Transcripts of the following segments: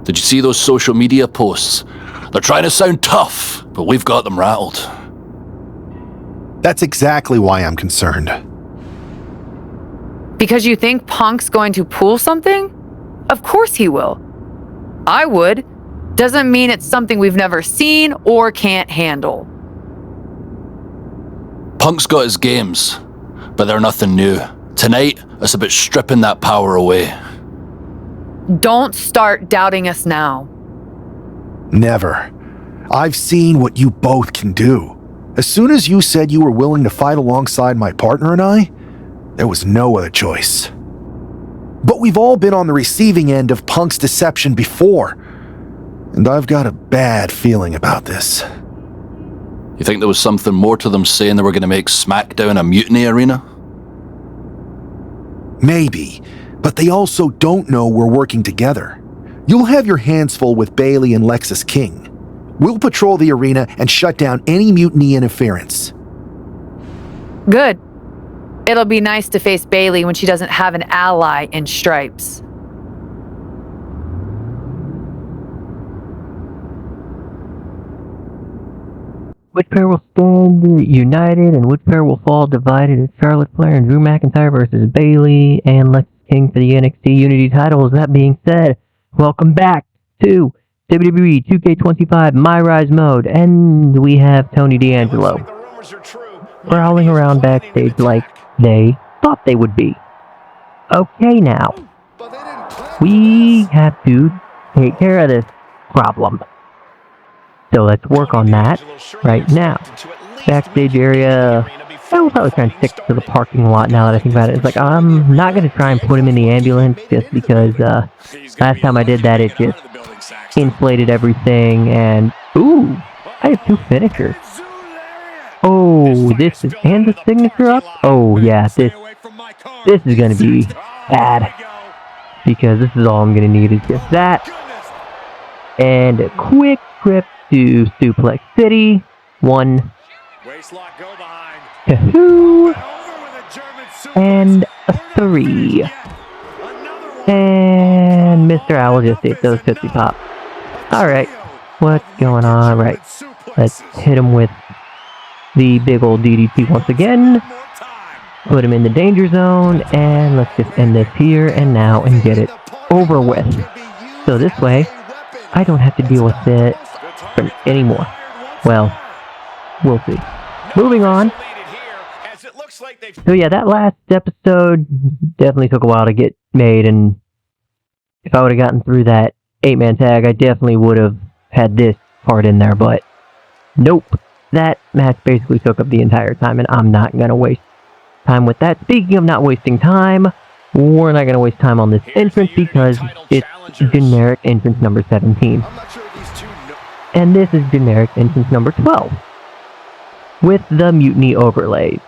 Did you see those social media posts? They're trying to sound tough, but we've got them rattled. That's exactly why I'm concerned. Because you think Punk's going to pull something? Of course he will. I would. Doesn't mean it's something we've never seen or can't handle. Punk's got his games, but they're nothing new. Tonight, it's about stripping that power away. Don't start doubting us now. Never. I've seen what you both can do. As soon as you said you were willing to fight alongside my partner and I, there was no other choice. But we've all been on the receiving end of Punk's deception before, and I've got a bad feeling about this. You think there was something more to them saying they were going to make SmackDown a mutiny arena? Maybe, but they also don't know we're working together. You'll have your hands full with Bailey and Lexus King. We'll patrol the arena and shut down any mutiny interference. Good. It'll be nice to face Bailey when she doesn't have an ally in Stripes. Which pair will stand united and which pair will fall divided? It's Charlotte Flair and Drew McIntyre versus Bailey and Lexis King for the NXT Unity titles. That being said, welcome back to WWE 2K25 MyRise mode, and we have Tony D'Angelo prowling around backstage like they thought they would be. Okay, now, we have to take care of this problem. So let's work on that right now. Backstage area, I will probably try and stick to the parking lot now that I think about it. It's like, I'm not going to try and put him in the ambulance just because last time I did that, it just inflated everything. And, ooh, I have 2 finishers. Oh, this is, and the signature up? Oh, yeah, this is going to be bad. Because this is all I'm going to need is just that. And a quick trip to Suplex City. 1, 2, and a 3. And Mr. Owl just ate those Tootsie Pop. Alright, what's going on? Right, let's hit him with the big old DDT once again. Put him in the danger zone, and let's just end this here and now and get it over with. So this way, I don't have to deal with it anymore. Well, we'll see. Moving on. So yeah, that last episode definitely took a while to get made, and if I would have gotten through that 8-man tag, I definitely would have had this part in there, but nope. That match basically took up the entire time, and I'm not going to waste time with that. Speaking of not wasting time, we're not going to waste time on this entrance because it's generic entrance number 17. And this is generic entrance number 12. With the mutiny overlays.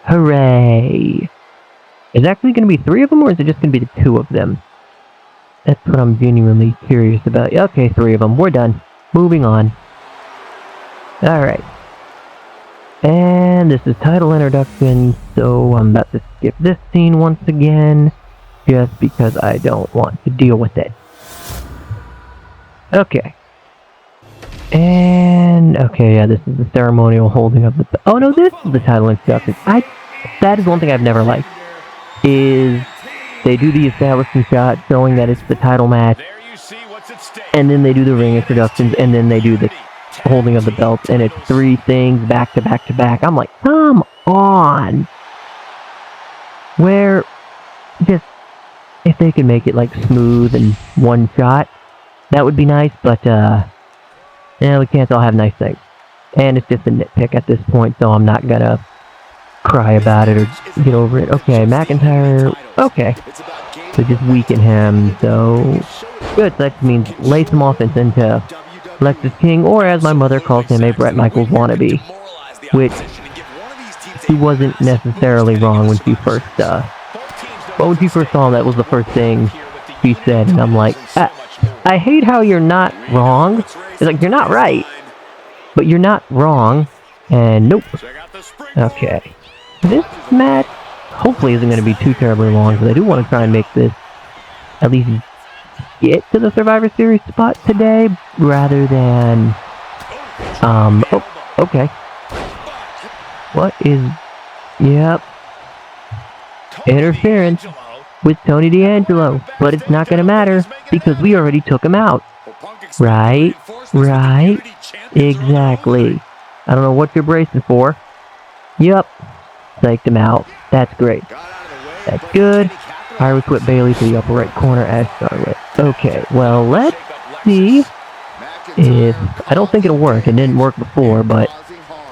Hooray! Is it actually going to be 3 of them, or is it just going to be the 2 of them? That's what I'm genuinely curious about. Okay, 3 of them. We're done. Moving on. Alright. And this is title introduction, so I'm about to skip this scene once again, just because I don't want to deal with it. Okay. And, okay, yeah, this is the ceremonial holding of the... Oh, no, this is the title introduction. That is one thing I've never liked, is they do the establishment shot showing that it's the title match, and then they do the ring introductions, and then they do the holding of the belts, and it's 3 things back to back to back. I'm like, come on! Where, just, if they could make it, like, smooth and one shot, that would be nice, but, yeah, we can't all have nice things. And it's just a nitpick at this point, so I'm not gonna cry about it or get over it. Okay, McIntyre, okay. So just weaken him, so... Good, so that means lay some offense into Lexis King, or as my mother calls him, a Bret Michaels wannabe. Which, she wasn't necessarily wrong when she first, well, when she first saw him, that was the first thing she said, and I'm like, I hate how you're not wrong. It's like, you're not right, but you're not wrong, and nope. Okay. This match hopefully isn't going to be too terribly long, because I do want to try and make this at least get to the Survivor Series spot today rather than... okay. What is... Yep. Interference with Tony D'Angelo. But it's not going to matter because we already took him out. Right? Right? Exactly. I don't know what you're bracing for. Yep. Psyched him out. That's great. That's good. Irish whip Bailey to the upper right corner as Charlotte. Okay, well, let's see if... I don't think it'll work. It didn't work before, but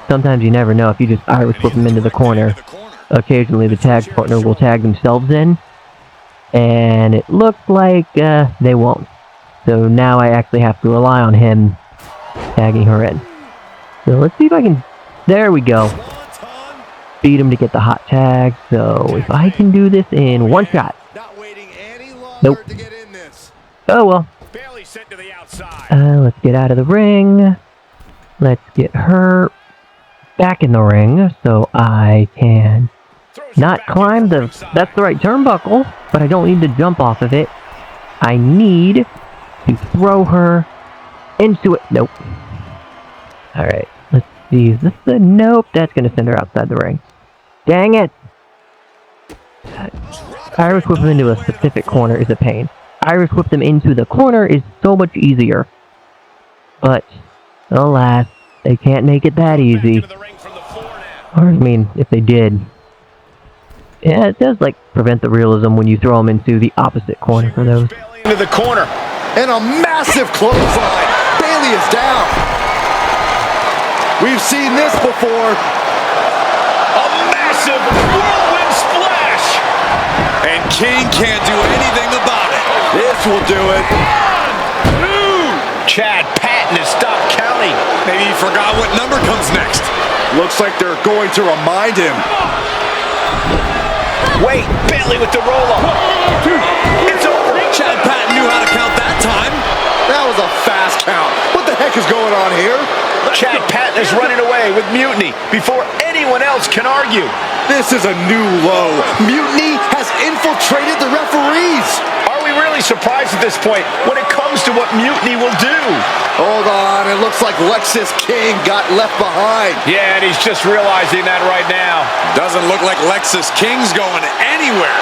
sometimes you never know if you just Irish whip them into the corner. Occasionally the tag partner will tag themselves in, and it looks like they won't. So now I actually have to rely on him tagging her in. So let's see if I can... There we go. Beat him to get the hot tag. So if I can do this in one shot. Nope. Oh well. Let's get out of the ring. Let's get her back in the ring so I can not climb the... That's the right turnbuckle, but I don't need to jump off of it. I need to throw her into it. Nope. Alright, let's see. Is this the... Nope, that's going to send her outside the ring. Dang it! Irish whip them into a specific corner is a pain. Irish whip them into the corner is so much easier. But, alas, they can't make it that easy. Or, I mean, if they did. Yeah, it does, like, prevent the realism when you throw them into the opposite corner for those. Into the corner. And a massive clothesline. Bailey is down. We've seen this before. A massive whirlwind splash. And King can't do anything about it. This will do it. 1, 2. Chad Patton has stopped counting. Maybe he forgot what number comes next. Looks like they're going to remind him. Wait, Bailey with the roll-up. 1, 2. It's over. Chad Patton knew how to count that time. That was a fast count. What the heck is going on here? Chad Patton is running away with Mutiny before anyone else can argue. This is a new low. Mutiny has infiltrated the referees. Are we really surprised at this point when it comes to what Mutiny will do? Hold on, it looks like Lexis King got left behind. Yeah, and he's just realizing that right now. Doesn't look like Lexis King's going anywhere.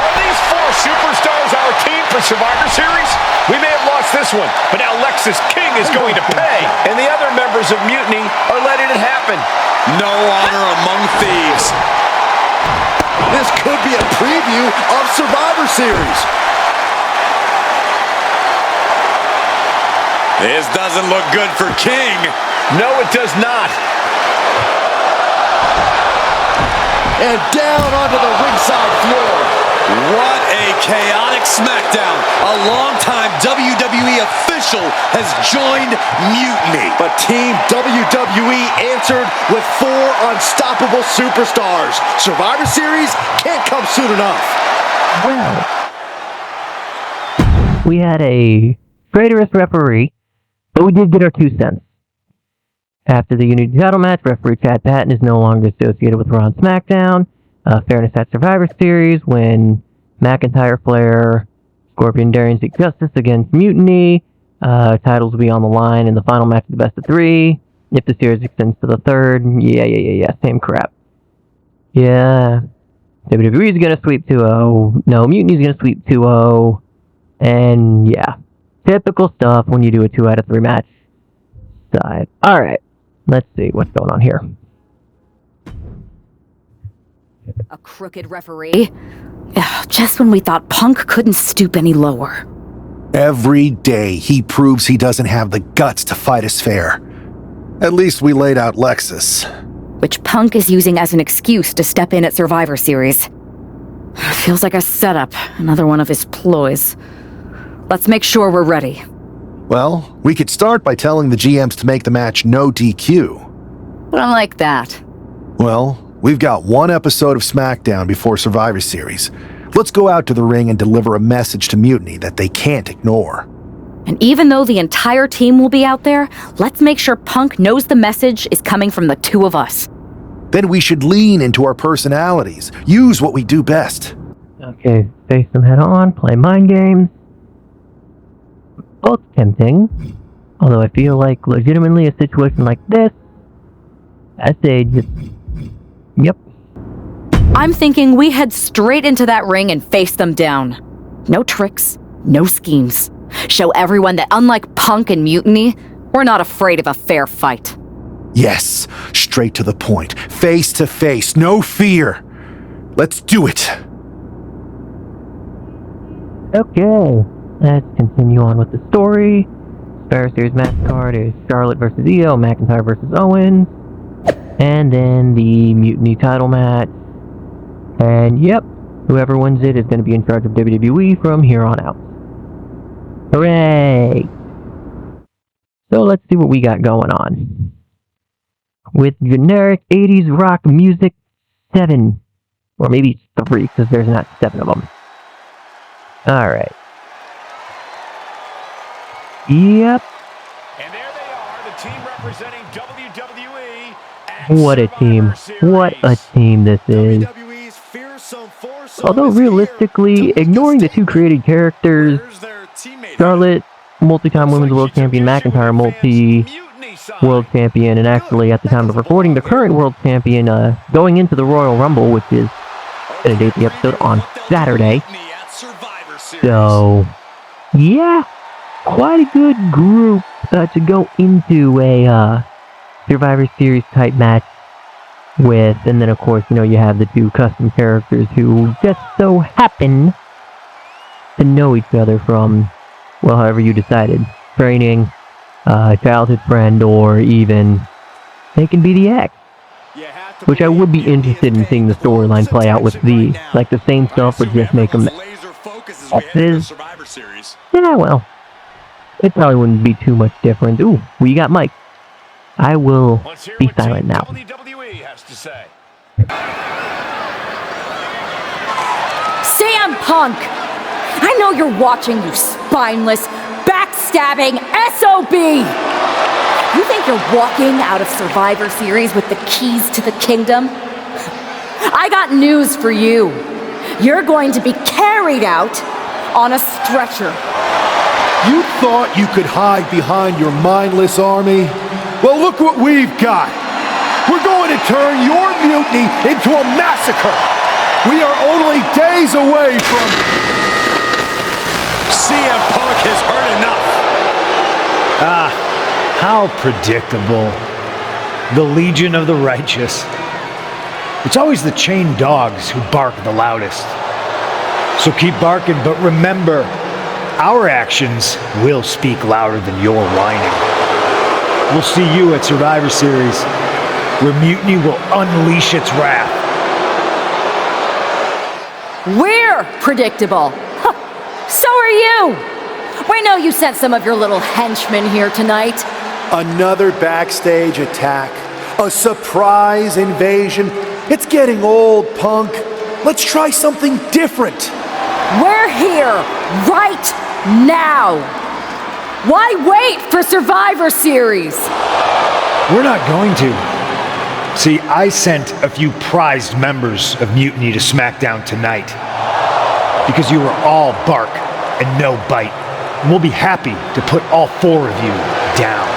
Are these 4 superstars our team for Survivor Series? We may have lost this one, but now Lexis King is going to pay. And the other members of Mutiny are letting it happen. No honor among thieves. This could be a preview of Survivor Series. This doesn't look good for King. No, it does not. And down onto the ringside floor. What a chaotic SmackDown. A longtime WWE official has joined Mutiny. But Team WWE answered with 4 unstoppable superstars. Survivor Series can't come soon enough. Well, we had a traitorous referee, but we did get our 2 cents. After the Unity title match, referee Chad Patton is no longer associated with Raw and SmackDown. Fairness at Survivor Series when McIntyre, Flair, Scorpion, Darrian seek justice against Mutiny. Titles will be on the line in the final match of the best of 3. If the series extends to the 3rd, yeah, same crap. Yeah, WWE is gonna sweep 2-0. No, Mutiny's gonna sweep 2-0. And yeah, typical stuff when you do a 2 out of 3 match side. Alright, let's see what's going on here. A crooked referee? Ugh, just when we thought Punk couldn't stoop any lower. Every day he proves he doesn't have the guts to fight us fair. At least we laid out Lexus. Which Punk is using as an excuse to step in at Survivor Series. Feels like a setup, another one of his ploys. Let's make sure we're ready. Well, we could start by telling the GMs to make the match no DQ. But I like that. Well, we've got 1 episode of SmackDown before Survivor Series. Let's go out to the ring and deliver a message to Mutiny that they can't ignore. And even though the entire team will be out there, let's make sure Punk knows the message is coming from the 2 of us. Then we should lean into our personalities, use what we do best. Okay, face them head on, play mind games. Both tempting. Although I feel like legitimately a situation like this, I say just, yep. I'm thinking we head straight into that ring and face them down. No tricks, no schemes. Show everyone that unlike Punk and Mutiny, we're not afraid of a fair fight. Yes, straight to the point. Face to face, no fear. Let's do it. Okay, let's continue on with the story. Survivor Series match card is Charlotte versus Io, McIntyre versus Owens, and then the Mutiny title match. And yep, whoever wins it is going to be in charge of WWE from here on out. Hooray! So let's see what we got going on. With generic 80s rock music, 7. Or maybe 3, because there's not 7 of them. Alright. Yep. And there they are, the team representing WWE. What a team. What a team this is. Although realistically, ignoring the two created characters, Charlotte, multi-time Women's World Champion, McIntyre, multi-World Champion, and actually at the time of recording, the current World Champion going into the Royal Rumble, which is going to date the episode on Saturday. So, yeah, quite a good group to go into a Survivor Series type match with, and then of course, you know, you have the two custom characters who just so happen to know each other from, well, however you decided, training, childhood friend, or even they can be the ex. Which I would be interested in seeing the storyline play out with these. Like the same stuff would just make them exes. Yeah, well, it probably wouldn't be too much different. Ooh, we got Mike. I will be silent now. CM Punk! I know you're watching, you spineless, backstabbing SOB! You think you're walking out of Survivor Series with the keys to the kingdom? I got news for you. You're going to be carried out on a stretcher. You thought you could hide behind your mindless army? Well, look what we've got. We're going to turn your mutiny into a massacre. We are only days away from... CM Punk has heard enough. How predictable. The Legion of the Righteous. It's always the chained dogs who bark the loudest. So keep barking, but remember, our actions will speak louder than your whining. We'll see you at Survivor Series, where Mutiny will unleash its wrath. We're predictable. So are you. We know you sent some of your little henchmen here tonight. Another backstage attack. A surprise invasion. It's getting old, Punk. Let's try something different. We're here right now. Why wait for Survivor Series? We're not going to. See, I sent a few prized members of Mutiny to SmackDown tonight. Because you were all bark and no bite. And we'll be happy to put all 4 of you down.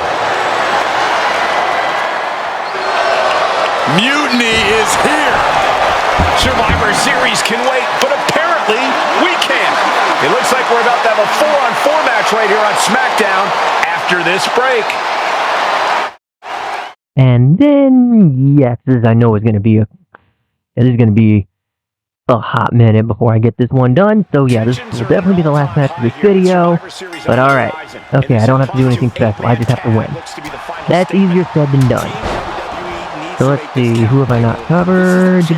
Mutiny is here. Survivor Series can wait, but apparently we can't. It looks like we're about to have a 4-on-4 match right here on SmackDown after this break. And then, yes, I know it's going to be a hot minute before I get this one done. So yeah, this will definitely be the last match of this video. But alright. Okay, I don't have to do anything special. I just have to win. That's easier said than done. So let's see, who have I not covered? Let's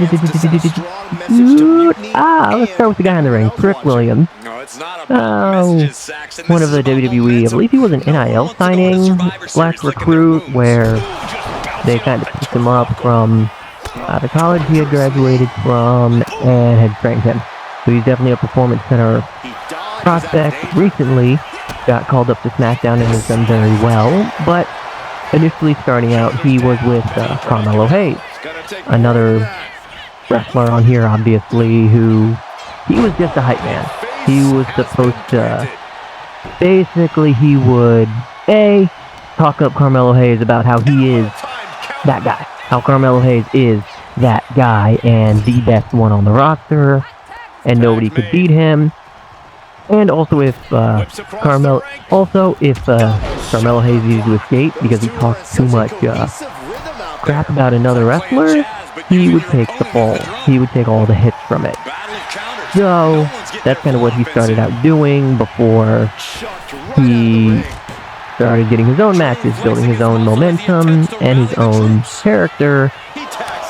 start with the guy in the ring, Trick Williams. One of the WWE, I believe he was an NIL signing / recruit, where they kind of picked him up from the college he had graduated from and had trained him. So he's definitely a performance center prospect. Recently got called up to SmackDown and has done very well, but initially starting out, he was with Carmelo Hayes, another wrestler on here, obviously, who he was just a hype man. He was supposed to, basically he would, talk up Carmelo Hayes about how he is that guy. How Carmelo Hayes is that guy and the best one on the roster, and nobody could beat him. And also if Carmelo Hayes needed to escape because he talked too much crap about another wrestler, he would take the fall. He would take all the hits from it. So that's kind of what he started out doing before he started getting his own matches, building his own momentum and his own character,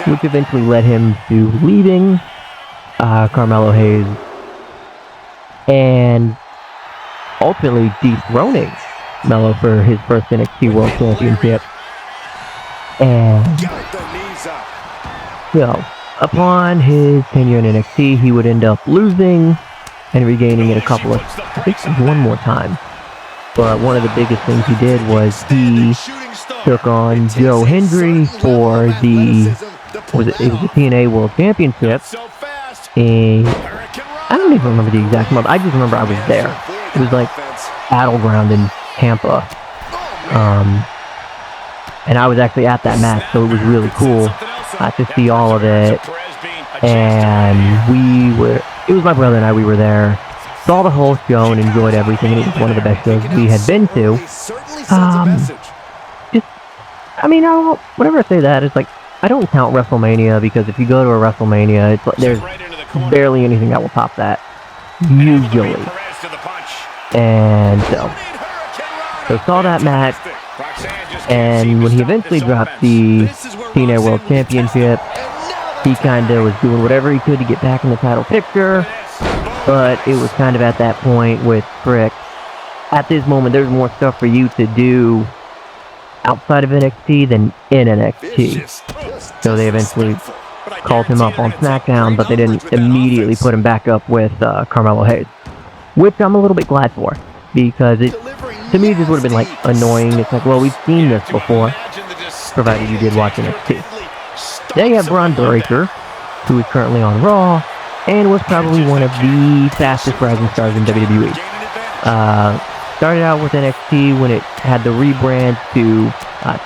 which eventually led him to leaving Carmelo Hayes and ultimately dethroning Melo for his first NXT World Championship. And so, upon his tenure in NXT, he would end up losing and regaining it I think one more time. But one of the biggest things he did was he took on Joe Hendry for it was the TNA World Championship. And I don't even remember the exact month. I just remember I was there. It was like Battleground in Tampa. And I was actually at that match, so it was really cool to see all of it. And it was my brother and I, we were there. Saw the whole show and enjoyed everything. It was one of the best shows we had been to. Whenever I say that, it's like, I don't count WrestleMania because if you go to a WrestleMania, it's like there's barely anything that will top that. Usually. And so saw that match. And when he eventually dropped the TNA World Championship, he kind of was doing whatever he could to get back in the title picture. But it was kind of at that point with Frick. At this moment, there's more stuff for you to do outside of NXT than in NXT. So they eventually called him up on SmackDown, but they didn't immediately put him back up with Carmelo Hayes. Which I'm a little bit glad for, because to me, this would have been like annoying. It's like, well, we've seen this before, provided you did watch NXT. Then you have Braun Breaker, who is currently on Raw, and was probably one of the fastest rising stars in WWE. Started out with NXT when it had the rebrand to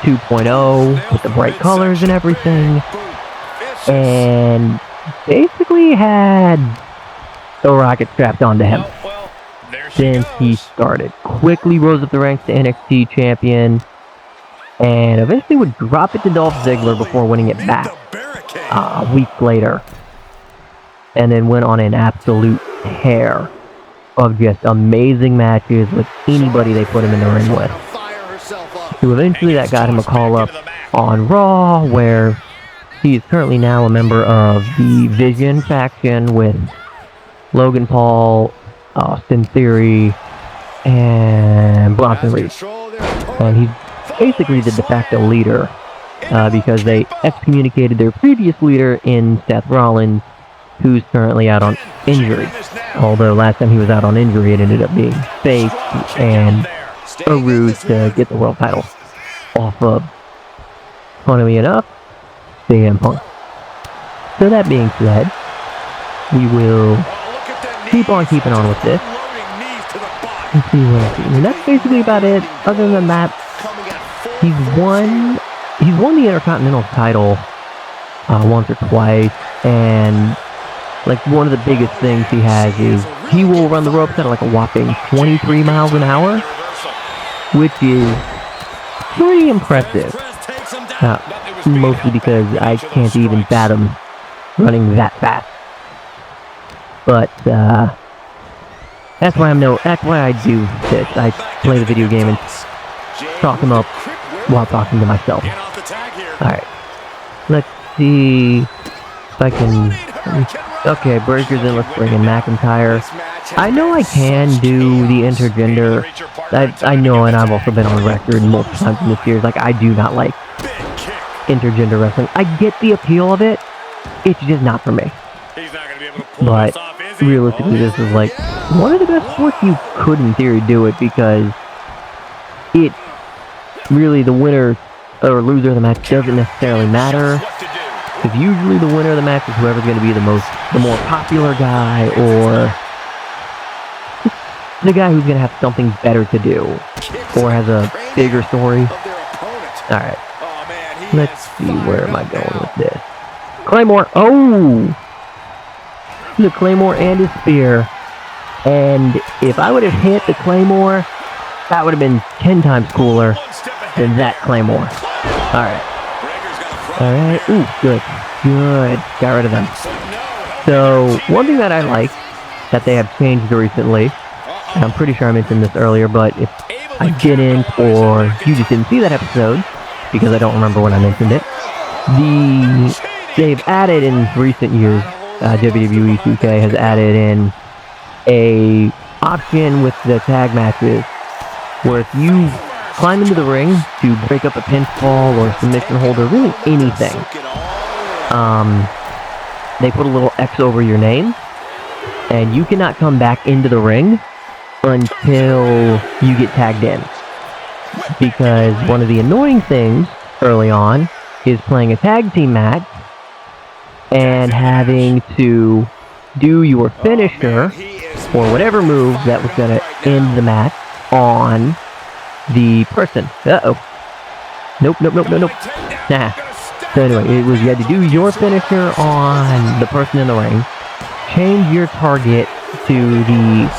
2.0 with the bright colors and everything, and basically had a rocket strapped onto him since he started. Quickly rose up the ranks to NXT champion, and eventually would drop it to Dolph Ziggler before winning it back a week later. And then went on an absolute tear of just amazing matches with anybody they put him in the ring with. So eventually that got him a call up on Raw, where he is currently now a member of the Vision faction with Logan Paul, Austin Theory, and Bronson Reed. And he's basically the de facto leader because they excommunicated their previous leader in Seth Rollins, who's currently out on injury. Although last time he was out on injury, it ended up being fake and a ruse to get the world title off of, funnily enough, CM Punk. So that being said, we will keep on keeping on with this. Let's see what else. And that's basically about it. Other than that, he's won the Intercontinental title once or twice, and like one of the biggest things he has is he will run the ropes at like a whopping 23 miles an hour, which is pretty impressive. Mostly because I can't even fathom running that fast. But that's why I do this. I play the video game and talk him up while talking to myself. Alright. Let's see if I can. Okay, Breaker's in. Let's bring in McIntyre. I know I can do the intergender. I know, and I've also been on record multiple times in this year. Like, I do not like intergender wrestling. I get the appeal of it. It's just not for me. But realistically, this is like one of the best sports you could, in theory, do it, because it really, the winner or loser of the match doesn't necessarily matter. Because usually the winner of the match is whoever's going to be the more popular guy, or the guy who's going to have something better to do, or has a bigger story. Alright, let's see, where am I going with this? Claymore, oh! The Claymore and his spear. And if I would have hit the Claymore, that would have been 10 times cooler than that Claymore. Alright. Alright, ooh, good. Good. Got rid of them. So, one thing that I like that they have changed recently, and I'm pretty sure I mentioned this earlier, but if I didn't, or you just didn't see that episode, because I don't remember when I mentioned it, they've added in recent years, WWE 2K has added in a option with the tag matches where if you climb into the ring to break up a pinfall or submission hold or really anything, they put a little X over your name, and you cannot come back into the ring until you get tagged in. Because one of the annoying things early on is playing a tag team match and having to do your finisher or whatever move that was going to end the match on the person. Uh-oh. Nope. Nah. So anyway, you had to do your finisher on the person in the ring, change your target to the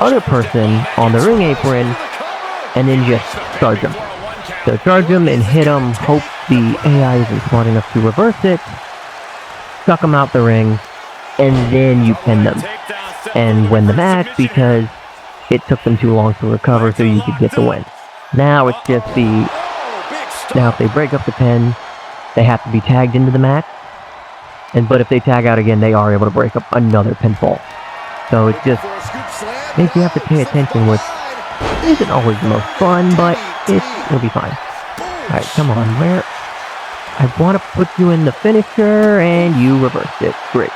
other person on the ring apron, and then just charge them. So charge them and hit them, hope the AI isn't smart enough to reverse it, suck them out the ring, and then you pin them and win the match because it took them too long to recover so you could get the win. Now it's just now if they break up the pin, they have to be tagged into the match, but if they tag out again, they are able to break up another pinfall. So it just makes you have to pay attention, which isn't always the most fun, but it'll be fine. Alright, come on, where? I want to put you in the finisher, and you reversed it. Great.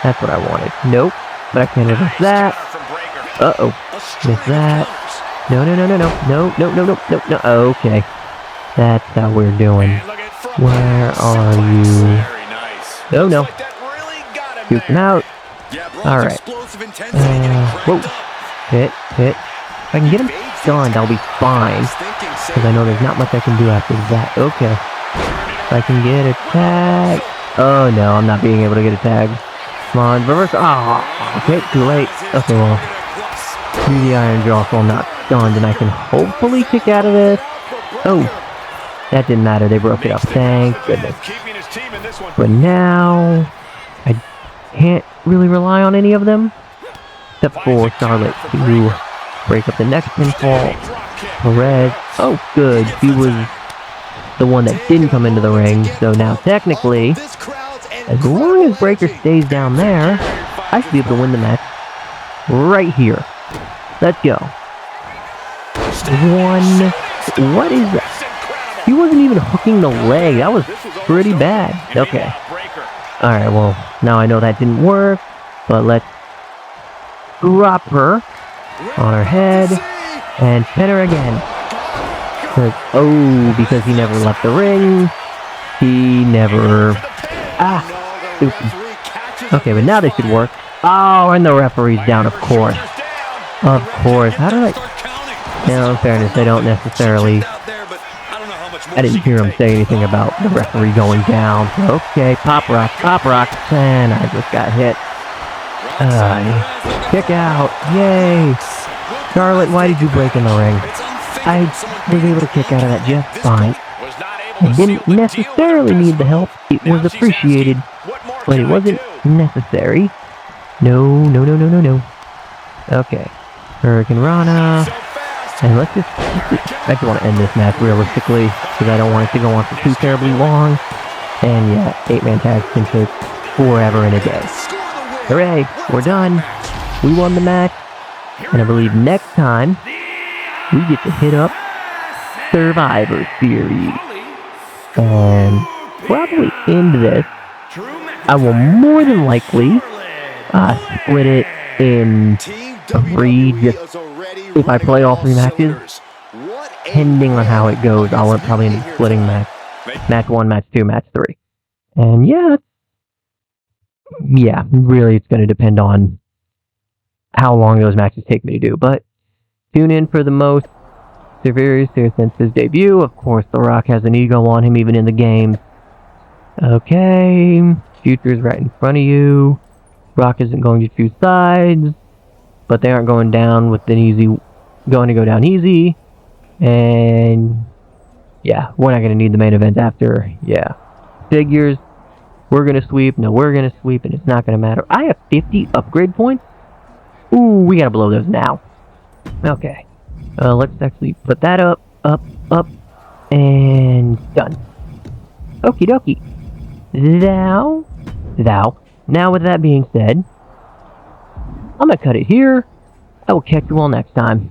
That's what I wanted. Nope, but I can't reverse that. Uh-oh. Miss that. No. No. Okay. That's how we're doing. Where are you? Oh, no. Shoot him out. Alright. Whoa. Hit. If I can get him stunned, I'll be fine. Because I know there's not much I can do after that. Okay. If I can get a tag. Oh, no, I'm not being able to get a tag. Come on, reverse. Oh, okay, too late. Okay, well. Do the iron jaw so I'm not stunned, and I can hopefully kick out of this. Oh. That didn't matter. They broke it up. Thank goodness. But now, I can't really rely on any of them, except for Charlotte to break up the next pinfall. Perez. Oh, good. He was the one that didn't come into the ring. So now, technically, as long as Breaker stays down there, I should be able to win the match right here. Let's go. What is that? He wasn't even hooking the leg. That was pretty bad. Okay. Alright, well, now I know that didn't work, but let's drop her on her head and pin her again. Because he never left the ring. He never... Stupid. Okay, but now this should work. Oh, and the referee's down, of course. Of course. How did I... Now, in fairness, I don't necessarily... I didn't hear him say anything about the referee going down. Okay, pop rock, and I just got hit. Kick out, yay! Charlotte, why did you break in the ring? I was able to kick out of that just fine. I didn't necessarily need the help. It was appreciated, but it wasn't necessary. No. Okay, Hurricane Rana. And let's just, I just want to end this match realistically, because I don't want it to go on for too terribly long. And yeah, 8-man tags can take forever and a day. Hooray, we're done. We won the match. And I believe next time, we get to hit up Survivor Series. And probably end this. I will more than likely split it in 3, just if I play all 3 matches, depending on how it goes, I'll probably end up splitting match 1, match 2, match 3. And yeah, really it's going to depend on how long those matches take me to do. But tune in for the most severe since his debut. Of course, The Rock has an ego on him even in the game. Okay, future's right in front of you. Rock isn't going to choose sides, but they aren't going down with going to go down easy. And yeah, we're not going to need the main event after. Yeah, figures. We're going to sweep. No, we're going to sweep, and it's not going to matter. I have 50 upgrade points. Ooh, we got to blow those now. Okay. Let's actually put that up, and done. Okie dokie. Thou. Now with that being said, I'm going to cut it here. I will catch you all next time.